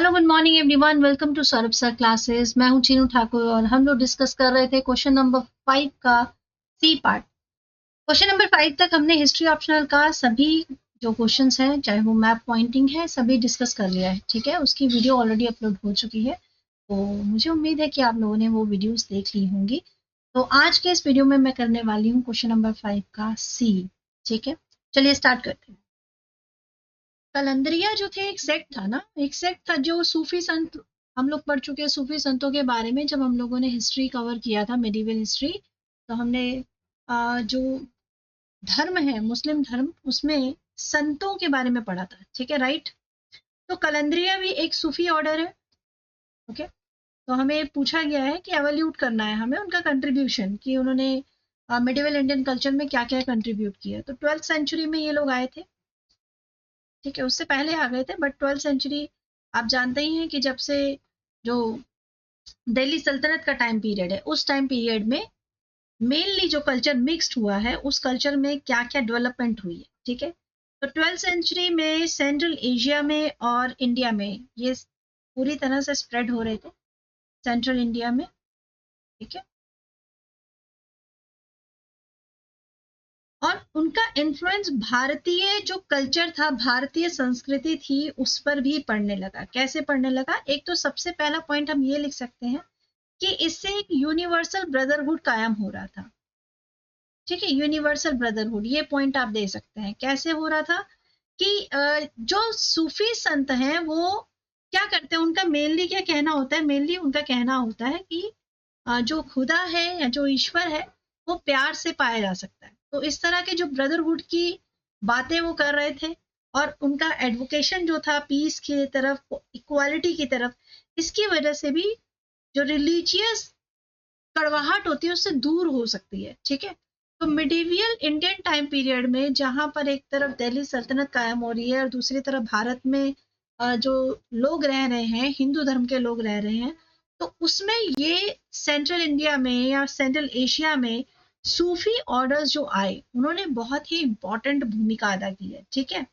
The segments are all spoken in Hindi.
Hello good morning everyone, welcome to Saurabh sir classes. मैं हूं चीनू ठाकुर और हम लोग डिस्कस कर रहे थे क्वेश्चन नंबर 5 का सी पार्ट। क्वेश्चन नंबर 5 तक हमने हिस्ट्री ऑप्शनल का सभी जो क्वेश्चंस हैं, चाहे वो मैप पॉइंटिंग है, सभी डिस्कस कर लिया है। ठीक है, उसकी वीडियो ऑलरेडी अपलोड हो चुकी है, तो मुझे उम्मीद है कि आप लोगों ने वो वीडियोस देख ली होंगी। तो आज के इस वीडियो में मैं करने वाली हूँ क्वेश्चन नंबर 5 का सी। ठीक है, चलिए स्टार्ट करते हैं। कलंदरिया जो थे एक सेक्ट था ना, एक सेक्ट था जो सूफी संत, हम लोग पढ़ चुके हैं सूफी संतों के बारे में। जब हम लोगों ने हिस्ट्री कवर किया था, मेडिवल हिस्ट्री, तो हमने जो धर्म है मुस्लिम धर्म, उसमें संतों के बारे में पढ़ा था। ठीक है, राइट। तो कलंदरिया भी एक सूफी ऑर्डर है। ओके, तो हमें पूछा गया है कि एवल्यूट करना है हमें उनका कंट्रीब्यूशन, कि उन्होंने मेडिवल इंडियन कल्चर में क्या क्या कंट्रीब्यूट किया। तो 12th सेंचुरी में ये लोग आए थे। ठीक है, उससे पहले आ गए थे, बट 12th सेंचुरी आप जानते ही हैं कि जब से जो दिल्ली सल्तनत का टाइम पीरियड है, उस टाइम पीरियड में मेनली जो कल्चर मिक्स्ड हुआ है, उस कल्चर में क्या क्या डेवलपमेंट हुई है। ठीक है, तो 12th सेंचुरी में सेंट्रल एशिया में और इंडिया में ये पूरी तरह से स्प्रेड हो रहे थे, सेंट्रल इंडिया में। ठीक है, और उनका इन्फ्लुएंस भारतीय जो कल्चर था, भारतीय संस्कृति थी, उस पर भी पड़ने लगा। कैसे पड़ने लगा? एक तो सबसे पहला पॉइंट हम ये लिख सकते हैं कि इससे एक यूनिवर्सल ब्रदरहुड कायम हो रहा था। ठीक है, यूनिवर्सल ब्रदरहुड, ये पॉइंट आप दे सकते हैं। कैसे हो रहा था कि जो सूफी संत हैं वो क्या करते हैं, उनका मेनली क्या कहना होता है? मेनली उनका कहना होता है कि जो खुदा है या जो ईश्वर है, वो प्यार से पाया जा सकता है। तो इस तरह के जो ब्रदरहुड की बातें वो कर रहे थे, और उनका एडवोकेशन जो था पीस की तरफ, इक्वालिटी की तरफ, इसकी वजह से भी जो रिलीजियस कड़वाहट होती है उससे दूर हो सकती है। ठीक है, तो मिडिवियल इंडियन टाइम पीरियड में जहां पर एक तरफ दिल्ली सल्तनत कायम हो रही है और दूसरी तरफ भारत में जो लोग रह रहे हैं, हिंदू धर्म के लोग रह रहे हैं, तो उसमें ये सेंट्रल इंडिया में या सेंट्रल एशिया में सूफी ऑर्डर्स जो आए, उन्होंने बहुत ही इंपॉर्टेंट भूमिका अदा की है। ठीक है,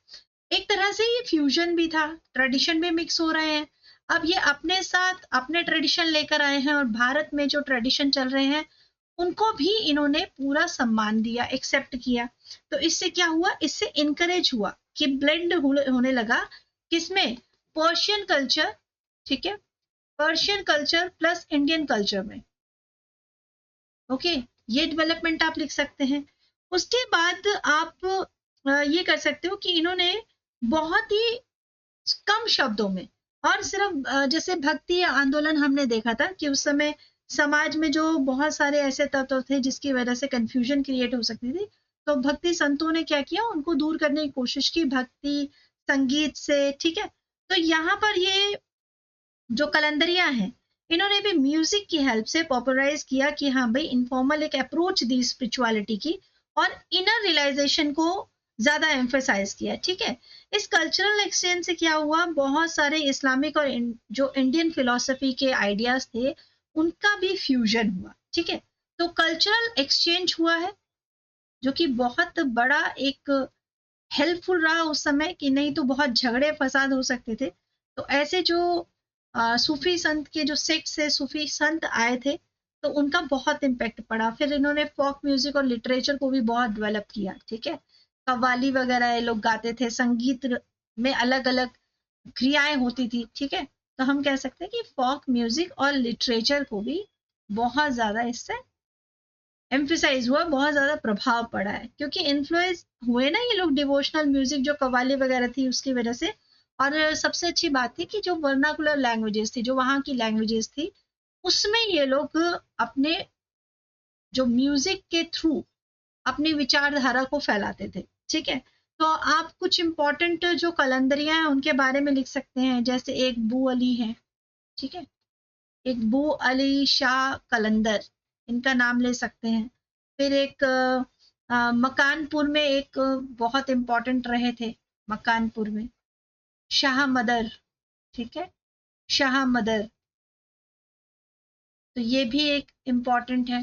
एक तरह से ये फ्यूजन भी था, ट्रेडिशन भी मिक्स हो रहे हैं। अब ये अपने साथ अपने ट्रेडिशन लेकर आए हैं, और भारत में जो ट्रेडिशन चल रहे हैं उनको भी इन्होंने पूरा सम्मान दिया, एक्सेप्ट किया। तो इससे क्या हुआ? इससे इनकरेज हुआ कि ब्लेंड होने लगा किसमें? Persian culture. ठीक है, Persian culture plus Indian culture में। ओके, ये डेवलपमेंट आप लिख सकते हैं। उसके बाद आप ये कर सकते हो कि इन्होंने बहुत ही कम शब्दों में, और सिर्फ जैसे भक्ति आंदोलन हमने देखा था कि उस समय समाज में जो बहुत सारे ऐसे तत्व थे जिसकी वजह से कंफ्यूजन क्रिएट हो सकती थी, तो भक्ति संतों ने क्या किया? उनको दूर करने की कोशिश की भक्ति संगीत से। ठीक है, तो यहाँ पर ये जो कलंदरिया है, इन्होंने भी म्यूजिक की हेल्प से पॉपुलराइज किया कि हाँ भाई, इनफॉर्मल एक अप्रोच दी स्पिरिचुअलिटी की, और इनर रियलाइजेशन को ज्यादा एम्फेसाइज किया। ठीक है, इस कल्चरल एक्सचेंज से क्या हुआ? बहुत सारे इस्लामिक और जो इंडियन फिलोसफी के आइडियाज थे, उनका भी फ्यूजन हुआ। ठीक है, तो कल्चरल एक्सचेंज हुआ है, जो कि बहुत बड़ा एक हेल्पफुल रहा उस समय, कि नहीं तो बहुत झगड़े फसाद हो सकते थे। तो ऐसे जो सूफी संत के जो सेक्ट से सूफी संत आए थे, तो उनका बहुत इम्पेक्ट पड़ा। फिर इन्होंने फोक म्यूजिक और लिटरेचर को भी बहुत डेवलप किया। ठीक है, कव्वाली वगैरह ये लोग गाते थे, संगीत में अलग अलग क्रियाएं होती थी। ठीक है, तो हम कह सकते हैं कि फोक म्यूजिक और लिटरेचर को भी बहुत ज्यादा इससे एम्फिसाइज हुआ, बहुत ज्यादा प्रभाव पड़ा है, क्योंकि इन्फ्लुएंस हुए ना ये लोग डिवोशनल म्यूजिक, जो कव्वाली वगैरह थी उसकी वजह से। और सबसे अच्छी बात थी कि जो वर्नाकुलर लैंग्वेजेस थी, जो वहाँ की लैंग्वेजेस थी, उसमें ये लोग अपने जो म्यूजिक के थ्रू अपनी विचारधारा को फैलाते थे। ठीक है, तो आप कुछ इंपॉर्टेंट जो कलंदरियां हैं उनके बारे में लिख सकते हैं। जैसे एक बू अली है। ठीक है, एक बू अली शाह कलंदर, इनका नाम ले सकते हैं। फिर एक मकानपुर में एक बहुत इंपॉर्टेंट रहे थे, मकानपुर में शाह मदर। ठीक है, शाह मदर, तो ये भी एक इम्पॉर्टेंट है।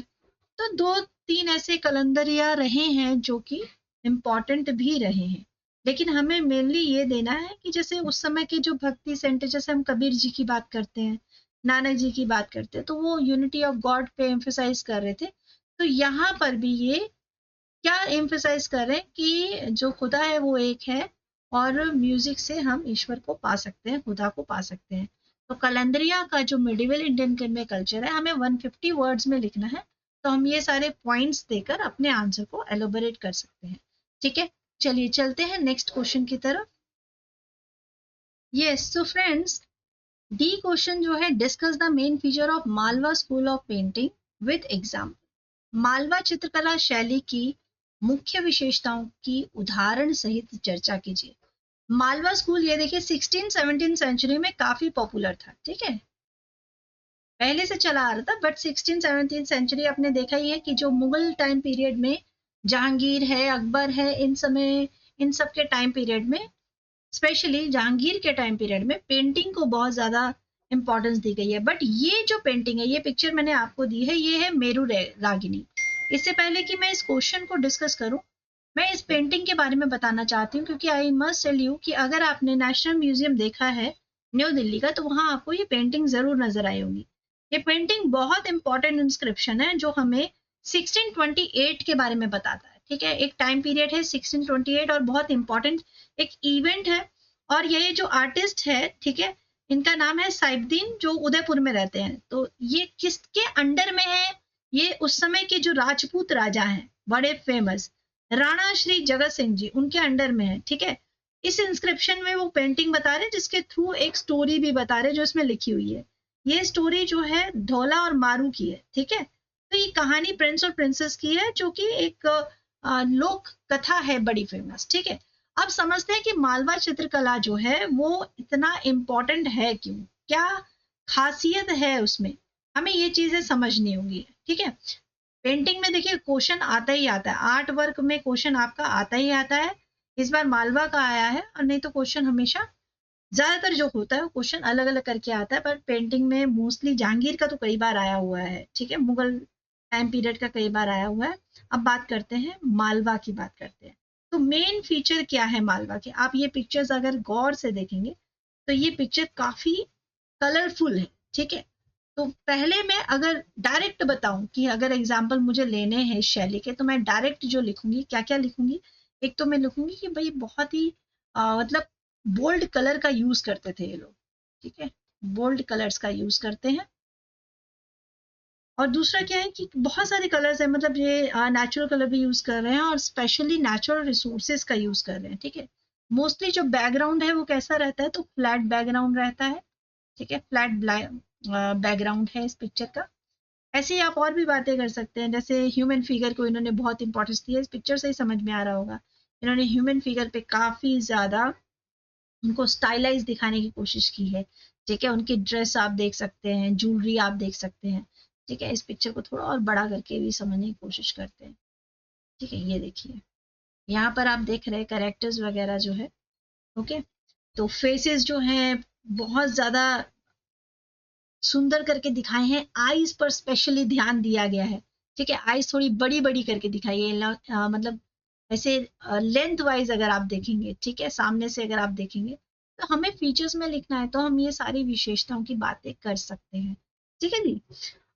तो दो तीन ऐसे कलंदरिया रहे हैं जो कि इम्पॉर्टेंट भी रहे हैं। लेकिन हमें मेनली ये देना है कि जैसे उस समय के जो भक्ति सेंटर, जैसे हम कबीर जी की बात करते हैं, नानक जी की बात करते हैं, तो वो यूनिटी ऑफ गॉड पे एम्फेसाइज कर रहे थे। तो यहाँ पर भी ये क्या एम्फेसाइज कर रहे हैं कि जो खुदा है वो एक है, और म्यूजिक से हम ईश्वर को पा सकते हैं, खुदा को पा सकते हैं। तो कलंदरिया का जो मिडिवल इंडियन में कल्चर है, हमें 150 वर्ड्स में लिखना है। तो हम ये सारे पॉइंट्स देकर अपने आंसर को एलोबरेट कर सकते हैं। ठीक है, चलिए चलते हैं नेक्स्ट क्वेश्चन की तरफ। Yes, so friends, D question जो है, discuss the main feature of Malwa school of painting with example. Malwa चित्रकला शैली की मुख्य विशेषताओं की उदाहरण सहित चर्चा कीजिए। मालवा स्कूल ये देखिए 16-17 सेंचुरी में काफी पॉपुलर था। ठीक है, पहले से चला आ रहा था, बट 16-17 सेंचुरी आपने देखा ही है कि जो मुगल टाइम पीरियड में जहांगीर है, अकबर है, इन समय, इन सब के टाइम पीरियड में, स्पेशली जहांगीर के टाइम पीरियड में पेंटिंग को बहुत ज्यादा इंपॉर्टेंस दी गई है। बट ये जो पेंटिंग है, ये पिक्चर मैंने आपको दी है, ये है मेरू रागिनी। इससे पहले कि मैं इस क्वेश्चन को डिस्कस करूं, मैं इस पेंटिंग के बारे में बताना चाहती हूँ, क्योंकि आई मस्ट टेल यू कि अगर आपने नेशनल म्यूजियम देखा है न्यू दिल्ली का, तो वहां आपको ये पेंटिंग जरूर नजर आई होगी। ये पेंटिंग बहुत इंपॉर्टेंट इंस्क्रिप्शन है जो हमें 1628 के बारे में बताता है। ठीक है, एक टाइम पीरियड है 1628, और बहुत इंपॉर्टेंट एक इवेंट है। और ये जो आर्टिस्ट है, ठीक है, इनका नाम है साइबुद्दीन, जो उदयपुर में रहते हैं। तो ये किसके अंडर में है? ये उस समय के जो राजपूत राजा हैं, बड़े फेमस राणा श्री जगत सिंह जी, उनके अंडर में है। ठीक है, इस इंस्क्रिप्शन में वो पेंटिंग बता रहे, जिसके थ्रू एक स्टोरी भी बता रहे जो इसमें लिखी हुई है। ये स्टोरी जो है ढोला और मारू की है। ठीक है, तो ये कहानी प्रिंस और प्रिंसेस की है, जो कि एक लोक कथा है बड़ी फेमस। ठीक है, अब समझते हैं कि मालवा चित्रकला जो है वो इतना इम्पोर्टेंट है क्यों, क्या खासियत है उसमें, हमें ये चीजें समझनी होंगी। ठीक है, पेंटिंग में देखिए क्वेश्चन आता ही आता है, आर्ट वर्क में क्वेश्चन आपका आता ही आता है। इस बार मालवा का आया है, और नहीं तो क्वेश्चन हमेशा, ज्यादातर जो होता है क्वेश्चन अलग अलग करके आता है, पर पेंटिंग में मोस्टली जहांगीर का तो कई बार आया हुआ है। ठीक है, मुगल टाइम पीरियड का कई बार आया हुआ है। अब बात करते हैं मालवा की, बात करते हैं। तो मेन फीचर क्या है मालवा के, आप ये पिक्चर्स अगर गौर से देखेंगे तो ये पिक्चर काफी कलरफुल है। ठीक है, तो पहले मैं अगर डायरेक्ट बताऊं कि अगर एग्जाम्पल मुझे लेने हैं इस शैली के, तो मैं डायरेक्ट जो लिखूंगी, क्या क्या लिखूंगी, एक तो मैं लिखूंगी कि भाई बहुत ही मतलब बोल्ड कलर का यूज करते थे ये लोग। ठीक है, बोल्ड कलर्स का यूज करते हैं। और दूसरा क्या है कि बहुत सारे कलर्स हैं, मतलब ये नेचुरल कलर भी यूज कर रहे हैं, और स्पेशली नेचुरल रिसोर्सेज का यूज कर रहे हैं। ठीक है, मोस्टली जो बैकग्राउंड है वो कैसा रहता है, तो फ्लैट बैकग्राउंड रहता है। ठीक है, फ्लैट बैकग्राउंड है इस पिक्चर का। ऐसे ही आप और भी बातें कर सकते हैं, जैसे ह्यूमन फिगर को इन्होंने बहुत इंपॉर्टेंस दी है, इस पिक्चर से ही समझ में आ रहा होगा। इन्होंने ह्यूमन फिगर पे काफी ज्यादा उनको स्टाइलाइज दिखाने की कोशिश की है। ठीक है, उनकी ड्रेस आप देख सकते हैं, ज्वेलरी आप देख सकते हैं। ठीक है, इस पिक्चर को थोड़ा और बड़ा करके भी समझने की कोशिश करते हैं। ठीक है, ये देखिए, यहाँ पर आप देख रहे हैं कैरेक्टर्स वगैरह जो है। ओके, तो फेसेस जो हैं बहुत ज्यादा सुंदर करके दिखाए हैं, आईज पर स्पेशली ध्यान दिया गया है। ठीक है, आईज थोड़ी बड़ी बड़ी करके दिखाई है, मतलब ऐसे लेंथ वाइज अगर आप देखेंगे, ठीक है, सामने से अगर आप देखेंगे, तो हमें फीचर्स में लिखना है, तो हम ये सारी विशेषताओं की बातें कर सकते हैं। ठीक है जी।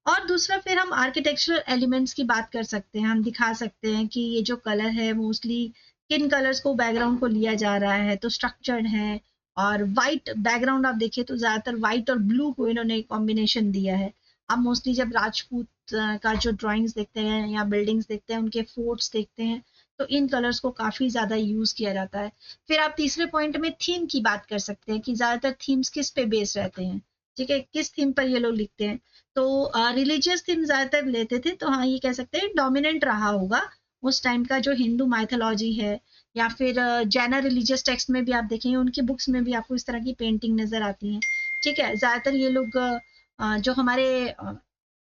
और दूसरा फिर हम आर्किटेक्चरल एलिमेंट्स की बात कर सकते हैं, हम दिखा सकते हैं कि ये जो कलर है मोस्टली किन कलर्स को बैकग्राउंड को लिया जा रहा है, तो स्ट्रक्चर्ड है। और वाइट बैकग्राउंड आप देखिए तो ज्यादातर व्हाइट और ब्लू को इन्होंने कॉम्बिनेशन दिया है। आप मोस्टली जब राजपूत का जो ड्राइंग्स देखते हैं या बिल्डिंग्स देखते हैं, उनके फोर्ट्स देखते हैं, तो इन कलर्स को काफी ज्यादा यूज किया जाता है। फिर आप तीसरे पॉइंट में थीम की बात कर सकते हैं कि ज्यादातर थीम्स किस पे बेस रहते हैं। ठीक है, किस थीम पर ये लोग लिखते हैं, तो रिलीजियस थीम ज्यादातर लेते थे, तो हाँ ये कह सकते हैं डोमिनेंट रहा होगा उस टाइम का जो हिंदू माइथोलॉजी है, या फिर जैना रिलीजियस टेक्स्ट में भी आप देखेंगे, उनकी बुक्स में भी आपको इस तरह की पेंटिंग नजर आती है। ठीक है, ज्यादातर ये लोग जो हमारे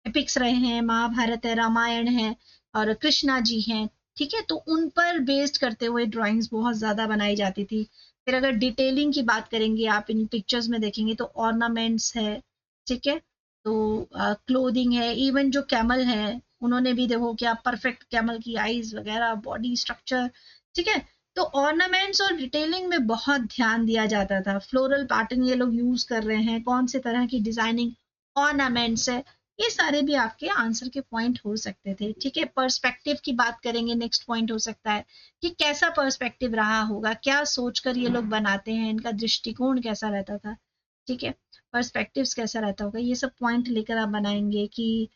एपिक्स रहे हैं, महाभारत है, रामायण है, और कृष्णा जी हैं, ठीक है, तो उन पर बेस्ड करते हुए ड्राइंग्स बहुत ज्यादा बनाई जाती थी। फिर अगर डिटेलिंग की बात करेंगे, आप इन पिक्चर्स में देखेंगे तो ऑर्नामेंट्स है। ठीक है, तो क्लोथिंग है, इवन जो कैमल है, उन्होंने भी देखो क्या परफेक्ट कैमल की आईज वगैरह, बॉडी स्ट्रक्चर। ठीक है, तो ऑर्नामेंट्स और डिटेलिंग में बहुत ध्यान दिया जाता था। फ्लोरल पैटर्न ये लोग यूज कर रहे हैं, कौन से तरह की डिजाइनिंग ऑर्नामेंट्स है, ये सारे भी आपके आंसर के पॉइंट हो सकते थे। ठीक है, पर्सपेक्टिव की बात करेंगे, नेक्स्ट पॉइंट हो सकता है कि कैसा पर्सपेक्टिव रहा होगा, क्या सोचकर ये लोग बनाते हैं, इनका दृष्टिकोण कैसा रहता था। ठीक है, पर्सपेक्टिव्स कैसा रहता होगा, ये सब पॉइंट लेकर आप बनाएंगे कि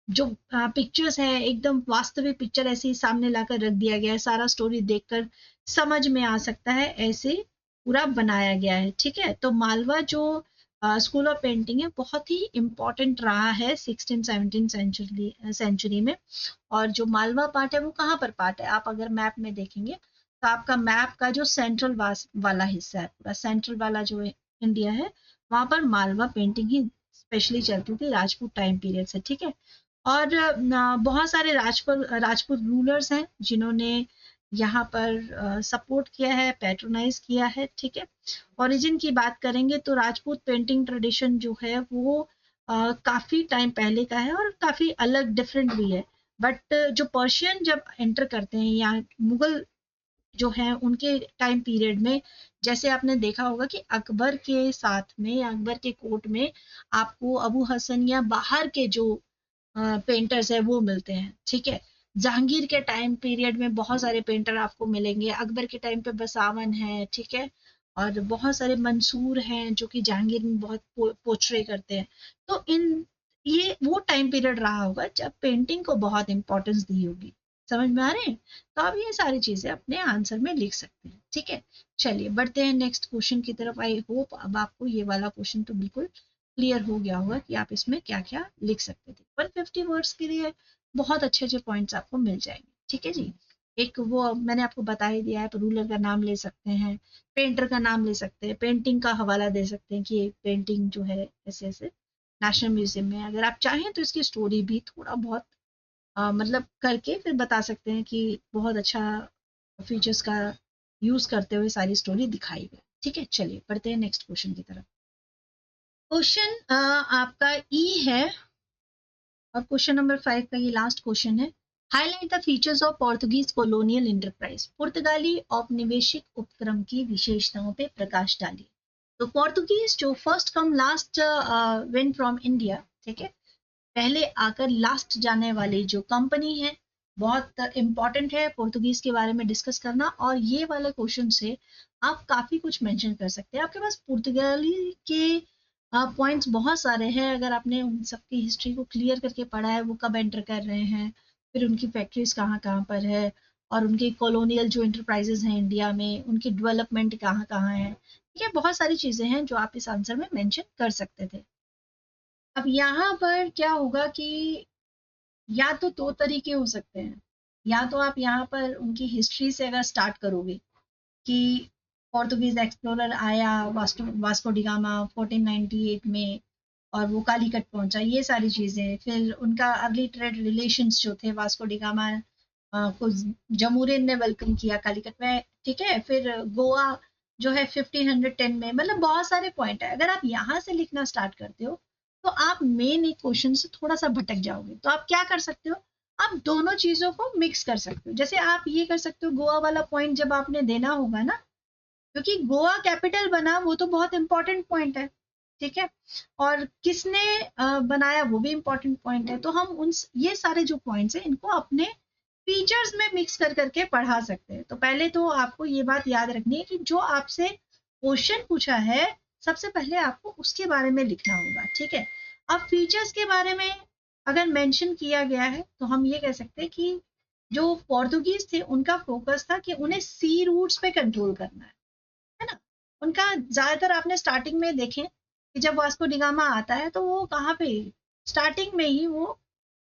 जो पिक्चर्स है एकदम वास्तविक पिक्चर ऐसे ही सामने लाकर रख दिया गया है, सारा स्टोरी देखकर समझ में आ सकता है, ऐसे पूरा बनाया गया है। ठीक है, तो मालवा जो स्कूल ऑफ पेंटिंग है बहुत ही इम्पोर्टेंट रहा है 16-17 सेंचुरी में। और जो मालवा पार्ट है वो कहाँ पर पार्ट है, आप अगर मैप में देखेंगे तो आपका मैप का जो सेंट्रल वाला हिस्सा है, पूरा सेंट्रल वाला जो इंडिया है, वहां पर मालवा पेंटिंग ही स्पेशली चलती थी राजपूत टाइम पीरियड से। ठीक है, और बहुत सारे राजपूत रूलर्स हैं जिन्होंने यहाँ पर सपोर्ट किया है, पैट्रोनाइज किया है। ठीक है, ओरिजिन की बात करेंगे तो राजपूत पेंटिंग ट्रेडिशन जो है वो काफी टाइम पहले का है और काफी अलग डिफरेंट भी है। बट जो पर्शियन जब एंटर करते हैं या मुगल जो है उनके टाइम पीरियड में, जैसे आपने देखा होगा कि अकबर के साथ में या अकबर के कोर्ट में आपको अबू हसन या बाहर के जो पेंटर्स है वो मिलते हैं। ठीक है, जहांगीर के टाइम पीरियड में बहुत सारे पेंटर आपको मिलेंगे, अकबर के टाइम पे बसावन है। ठीक है, और बहुत सारे मंसूर हैं जो कि जहांगीर में बहुत पोर्ट्रे करते हैं। तो इन ये वो टाइम पीरियड रहा होगा जब पेंटिंग को बहुत इंपॉर्टेंस दी होगी। समझ में आ रहे हैं, तो आप ये सारी चीजें अपने आंसर में लिख सकते हैं। ठीक है, चलिए बढ़ते हैं नेक्स्ट क्वेश्चन की तरफ। आई होप अब आपको ये वाला क्वेश्चन तो बिल्कुल क्लियर हो गया होगा कि आप इसमें क्या क्या लिख सकते थे। 150 वर्ड्स के लिए बहुत अच्छे अच्छे पॉइंट्स आपको मिल जाएंगे। ठीक है जी, एक वो मैंने आपको बता ही दिया है, रूलर का नाम ले सकते हैं, पेंटर का नाम ले सकते हैं, पेंटिंग का हवाला दे सकते हैं कि ये पेंटिंग जो है ऐसे ऐसे नेशनल म्यूजियम में। अगर आप चाहें तो इसकी स्टोरी भी थोड़ा बहुत मतलब करके फिर बता सकते हैं कि बहुत अच्छा फीचर्स का यूज करते हुए सारी स्टोरी दिखाई गई। ठीक है, चलिए बढ़ते हैं नेक्स्ट क्वेश्चन की तरफ। क्वेश्चन आपका ई है और क्वेश्चन नंबर 5 का ये लास्ट क्वेश्चन है। Highlight the features of Portuguese colonial enterprise. पुर्तगाली औपनिवेशिक उपक्रम की विशेषताओं पे प्रकाश डालिए। तो पोर्तुगीज जो first come last win from India, ठीक है, पहले आकर लास्ट जाने वाली जो कंपनी है, बहुत इंपॉर्टेंट है पोर्तुगीज के बारे में डिस्कस करना। और ये वाले क्वेश्चन से आप काफी कुछ मेंशन कर सकते हैं। आपके पास पुर्तगाली के पॉइंट्स बहुत सारे हैं, अगर आपने उन सबकी हिस्ट्री को क्लियर करके पढ़ा है, वो कब एंटर कर रहे हैं, फिर उनकी फैक्ट्रीज कहाँ कहाँ पर है, और उनके कॉलोनियल जो इंटरप्राइजेस हैं इंडिया में, उनकी डेवलपमेंट कहाँ कहाँ है। ठीक है, बहुत सारी चीजें हैं जो आप इस आंसर में मेंशन कर सकते थे। अब यहाँ पर क्या होगा कि या तो दो तरीके हो सकते हैं, या तो आप यहाँ पर उनकी हिस्ट्री से अगर स्टार्ट करोगे कि पोर्तुगीज एक्सप्लोरर आया वास्को डिगामा 1498 में और वो कालीकट पहुंचा, ये सारी चीजें, फिर उनका अर्ली ट्रेड रिलेशंस जो थे, वास्को डिगामा को जमूरियन ने वेलकम किया कालीकट में। ठीक है, फिर गोवा जो है 1510 में, मतलब बहुत सारे पॉइंट है। अगर आप यहाँ से लिखना स्टार्ट करते हो तो आप मेन एक क्वेश्चन से थोड़ा सा भटक जाओगे। तो आप क्या कर सकते हो, आप दोनों चीजों को मिक्स कर सकते हो। जैसे आप ये कर सकते हो, गोवा वाला पॉइंट जब आपने देना होगा ना, क्योंकि गोवा कैपिटल बना वो तो बहुत इंपॉर्टेंट पॉइंट है। ठीक है, और किसने बनाया वो भी इंपॉर्टेंट पॉइंट है। तो हम उन ये सारे जो पॉइंट्स हैं इनको अपने फीचर्स में मिक्स कर करके पढ़ा सकते हैं। तो पहले तो आपको ये बात याद रखनी है कि जो आपसे क्वेश्चन पूछा है सबसे पहले आपको उसके बारे में लिखना होगा। ठीक है, अब फीचर्स के बारे में अगर मेंशन किया गया है तो हम ये कह सकते हैं कि जो पोर्तुगीज थे उनका फोकस था कि उन्हें सी रूट्स पे कंट्रोल करना है ना। उनका ज्यादातर आपने स्टार्टिंग में देखें कि जब वास्को डिगामा आता है तो वो कहाँ पे, स्टार्टिंग में ही वो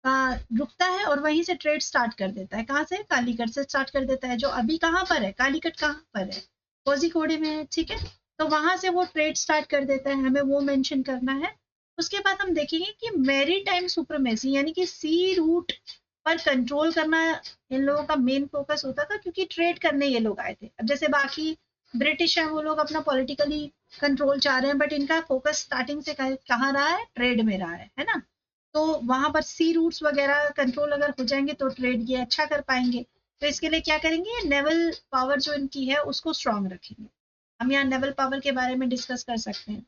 रुकता है और वहीं से ट्रेड स्टार्ट कर देता है। कहाँ से, कालीकट से स्टार्ट कर देता है, जो अभी कहाँ पर है, कालीकट कहाँ पर है, कोझिकोड में है। ठीक है, तो वहां से वो ट्रेड स्टार्ट कर देता है, हमें वो मेंशन करना है। उसके बाद हम देखेंगे कि मैरी टाइम सुप्रीमेसी यानी कि सी रूट पर कंट्रोल करना इन लोगों का मेन फोकस होता था, क्योंकि ट्रेड करने ये लोग आए थे। अब जैसे बाकी ब्रिटिश है वो लोग अपना पॉलिटिकली कंट्रोल चाह रहे हैं, बट इनका फोकस स्टार्टिंग से कहाँ रहा है, ट्रेड में रहा है ना। तो वहां पर सी रूट्स वगैरह कंट्रोल अगर हो जाएंगे तो ट्रेड ये अच्छा कर पाएंगे। तो इसके लिए क्या करेंगे, नेवल पावर जो इनकी है उसको स्ट्रांग रखेंगे। हम यहाँ नेवल पावर के बारे में डिस्कस कर सकते हैं,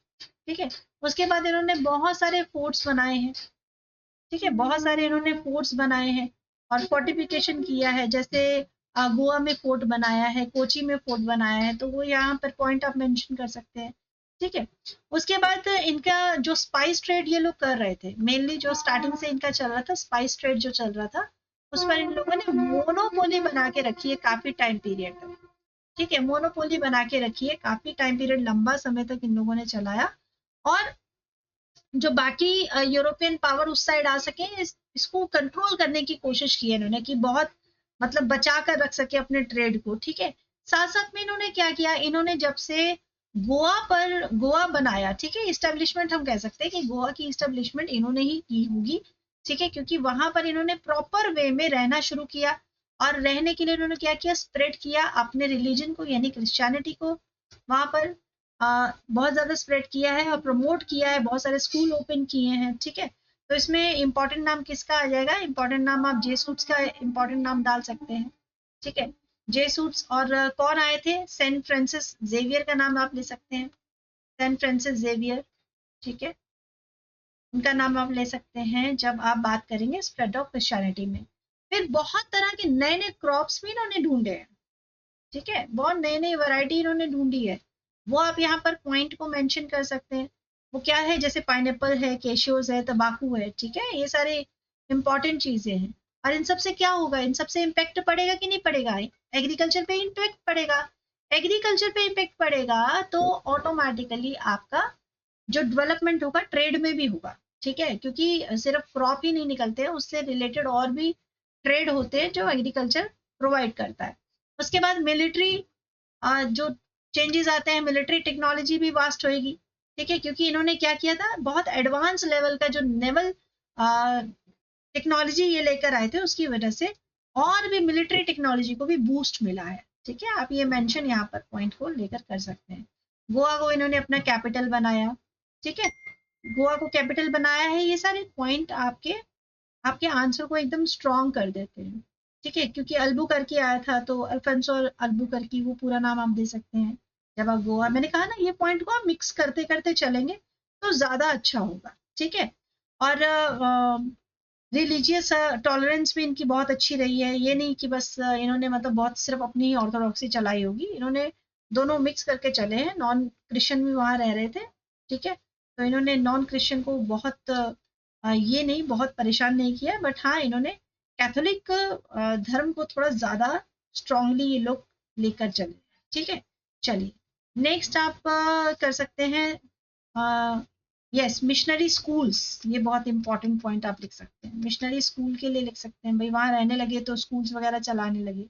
ठीक है। उसके बाद इन्होंने बहुत सारे फोर्ट्स बनाए हैं, ठीक है, बहुत सारे इन्होंने फोर्ट्स बनाए हैं और फोर्टिफिकेशन किया है। जैसे गोवा में फोर्ट बनाया है, कोची में फोर्ट बनाया है, तो वो यहाँ पर पॉइंट आप मेंशन कर सकते हैं, ठीक है। उसके बाद इनका जो स्पाइस ट्रेड ये लोग कर रहे थे, मेनली जो स्टार्टिंग से इनका चल रहा था स्पाइस ट्रेड जो चल रहा था, उस पर इन लोगों ने मोनोपोली बना के रखी है काफी टाइम पीरियड तक, ठीक है। मोनोपोली बना के रखी है काफी टाइम पीरियड, लंबा समय तक इन लोगों ने चलाया। और जो बाकी यूरोपियन पावर उस साइड आ सके, इसको कंट्रोल करने की कोशिश की है इन्होंने, कि बहुत मतलब बचा कर रख सके अपने ट्रेड को, ठीक है। साथ साथ में इन्होंने क्या किया, इन्होंने जब से गोवा बनाया, ठीक है, इस्टेब्लिशमेंट हम कह सकते हैं कि गोवा की इस्टेब्लिशमेंट इन्होंने ही की होगी, ठीक है, क्योंकि वहां पर इन्होंने प्रॉपर वे में रहना शुरू किया। और रहने के लिए इन्होंने क्या किया, स्प्रेड किया अपने रिलीजन को यानी क्रिश्चियनिटी को वहां पर बहुत ज्यादा स्प्रेड किया है और प्रमोट किया है, बहुत सारे स्कूल ओपन किए हैं, ठीक है। तो इसमें इंपॉर्टेंट नाम किसका आ जाएगा, इंपॉर्टेंट नाम आप जेसूट्स का इंपॉर्टेंट नाम डाल सकते हैं, ठीक है। जेसूट्स, और कौन आए थे, सेंट फ्रांसिस जेवियर का नाम आप ले सकते हैं, सेंट फ्रांसिस जेवियर, ठीक है, उनका नाम आप ले सकते हैं जब आप बात करेंगे स्प्रेड ऑफ क्रिश्चियनिटी में। फिर बहुत तरह के नए नए क्रॉप्स भी इन्होंने ढूंढे हैं, ठीक है, बहुत नई नई वैरायटी इन्होंने ढूंढी है, वो आप यहाँ पर पॉइंट को मेंशन कर सकते हैं। वो क्या है, जैसे पाइनएप्पल है, केशियोज है, तंबाकू है, ठीक है, ये सारे इंपॉर्टेंट चीजें हैं। और इन सब से क्या होगा, इन सब से इम्पेक्ट पड़ेगा कि नहीं पड़ेगा, एग्रीकल्चर पे इम्पेक्ट पड़ेगा। एग्रीकल्चर पे इम्पेक्ट पड़ेगा तो ऑटोमेटिकली आपका जो डेवलपमेंट होगा ट्रेड में भी होगा, ठीक है, क्योंकि सिर्फ क्रॉप ही नहीं निकलते हैं, उससे रिलेटेड और भी ट्रेड होते हैं जो एग्रीकल्चर प्रोवाइड करता है। उसके बाद मिलिट्री जो चेंजेस आते हैं, मिलिट्री टेक्नोलॉजी भी वास्ट होएगी, ठीक है, क्योंकि इन्होंने क्या किया था, बहुत एडवांस लेवल का जो नेवल टेक्नोलॉजी ये लेकर आए थे, उसकी वजह से और भी मिलिट्री टेक्नोलॉजी को भी बूस्ट मिला है, ठीक है। आप ये मेंशन यहाँ पर पॉइंट को लेकर कर सकते हैं। गोवा को इन्होंने अपना कैपिटल बनाया, ठीक है, गोवा को कैपिटल बनाया है। ये सारे पॉइंट आपके आपके आंसर को एकदम स्ट्रॉन्ग कर देते हैं, ठीक है, क्योंकि अल्बुकर्की आया था तो अल्फोंसो अल्बुकर्की वो पूरा नाम आप दे सकते हैं। जब आप गोवा, मैंने कहा ना, ये पॉइंट को आप मिक्स करते करते चलेंगे तो ज्यादा अच्छा होगा, ठीक है। और रिलीजियस टॉलरेंस भी इनकी बहुत अच्छी रही है, ये नहीं कि बस इन्होंने मतलब बहुत सिर्फ अपनी ही ऑर्थोडॉक्सी चलाई होगी, इन्होंने दोनों मिक्स करके चले हैं। नॉन क्रिश्चियन भी वहां रह रहे थे, ठीक है, तो इन्होंने नॉन क्रिश्चियन को बहुत ये नहीं बहुत परेशान नहीं किया, बट हाँ इन्होंने कैथोलिक धर्म को थोड़ा ज्यादा स्ट्रांगली ये लोग लेकर चले, ठीक है। चलिए नेक्स्ट आप कर सकते हैं, यस, मिशनरी स्कूल्स, ये बहुत इंपॉर्टेंट पॉइंट आप लिख सकते हैं। मिशनरी स्कूल के लिए लिख सकते हैं, भाई वहां रहने लगे तो स्कूल्स वगैरह चलाने लगे,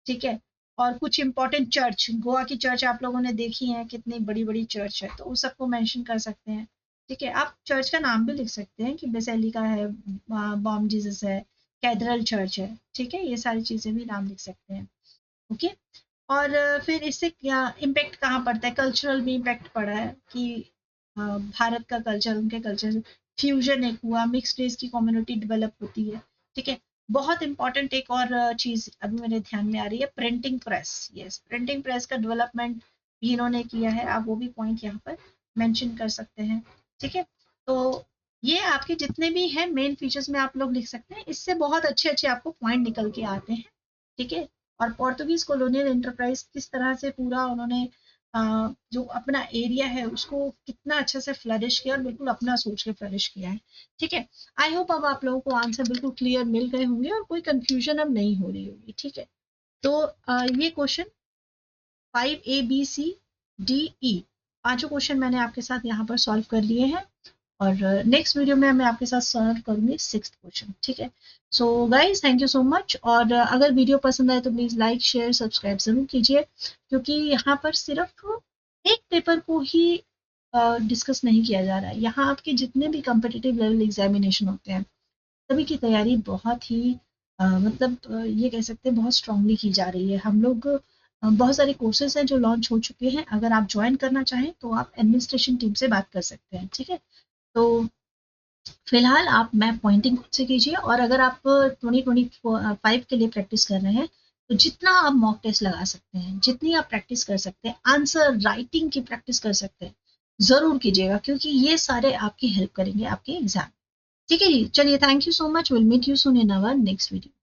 ठीक है। और कुछ इंपॉर्टेंट चर्च, गोवा की चर्च आप लोगों ने देखी है, कितनी बड़ी बड़ी चर्च है, तो उस सबको मेंशन कर सकते हैं, ठीक है। आप चर्च का नाम भी लिख सकते हैं कि बेसिलिका है, बॉम जीसस है, कैथेड्रल चर्च है, ठीक है, ये सारी चीजें भी नाम लिख सकते हैं, ओके। और फिर इससे क्या इम्पेक्ट कहाँ पड़ता है, कल्चरल भी इम्पेक्ट पड़ा है कि भारत का कल्चर उनके कल्चर फ्यूजन एक हुआ, मिक्स रेस की कम्युनिटी डेवलप होती है, ठीक है। बहुत इंपॉर्टेंट एक और चीज अभी मेरे ध्यान में आ रही है, printing press, yes, printing press का डेवलपमेंट भी इन्होंने किया है, आप वो भी पॉइंट यहाँ पर मेंशन कर सकते हैं, ठीक है। तो ये आपके जितने भी हैं मेन फीचर्स में आप लोग लिख सकते हैं, इससे बहुत अच्छे अच्छे आपको पॉइंट निकल के आते हैं, ठीक है। और पोर्तुगीज कॉलोनियल एंटरप्राइज किस तरह से पूरा उन्होंने जो अपना एरिया है उसको कितना अच्छे से फ्लरिश किया और बिल्कुल अपना सोच के फ्लरिश किया है, ठीक है। आई होप अब आप लोगों को आंसर बिल्कुल क्लियर मिल गए होंगे और कोई कंफ्यूजन अब नहीं हो रही होगी, ठीक है। तो ये question 5 A B C D E पांचों क्वेश्चन मैंने आपके साथ यहाँ पर सॉल्व कर लिए हैं, और नेक्स्ट वीडियो में मैं आपके साथ सॉल्व करूंगी 6th क्वेश्चन, ठीक है। So guys thank you so much, और अगर वीडियो पसंद आए तो प्लीज लाइक शेयर सब्सक्राइब जरूर कीजिए, क्योंकि यहाँ पर सिर्फ एक पेपर को ही डिस्कस नहीं किया जा रहा है, यहाँ आपके जितने भी कम्पिटिटिव लेवल एग्जामिनेशन होते हैं सभी की तैयारी बहुत ही मतलब ये कह सकते हैं बहुत स्ट्रांगली की जा रही है। हम लोग बहुत सारे कोर्सेज हैं जो लॉन्च हो चुके हैं, अगर आप ज्वाइन करना चाहें तो आप एडमिनिस्ट्रेशन टीम से बात कर सकते हैं, ठीक है। तो फिलहाल आप मैप पॉइंटिंग खुद से कीजिए, और अगर आप 2025 के लिए प्रैक्टिस कर रहे हैं तो जितना आप मॉक टेस्ट लगा सकते हैं, जितनी आप प्रैक्टिस कर सकते हैं, आंसर राइटिंग की प्रैक्टिस कर सकते हैं, जरूर कीजिएगा, क्योंकि ये सारे आपकी हेल्प करेंगे आपके एग्जाम। ठीक है जी, चलिए, thank you so much, will meet you soon in our next video.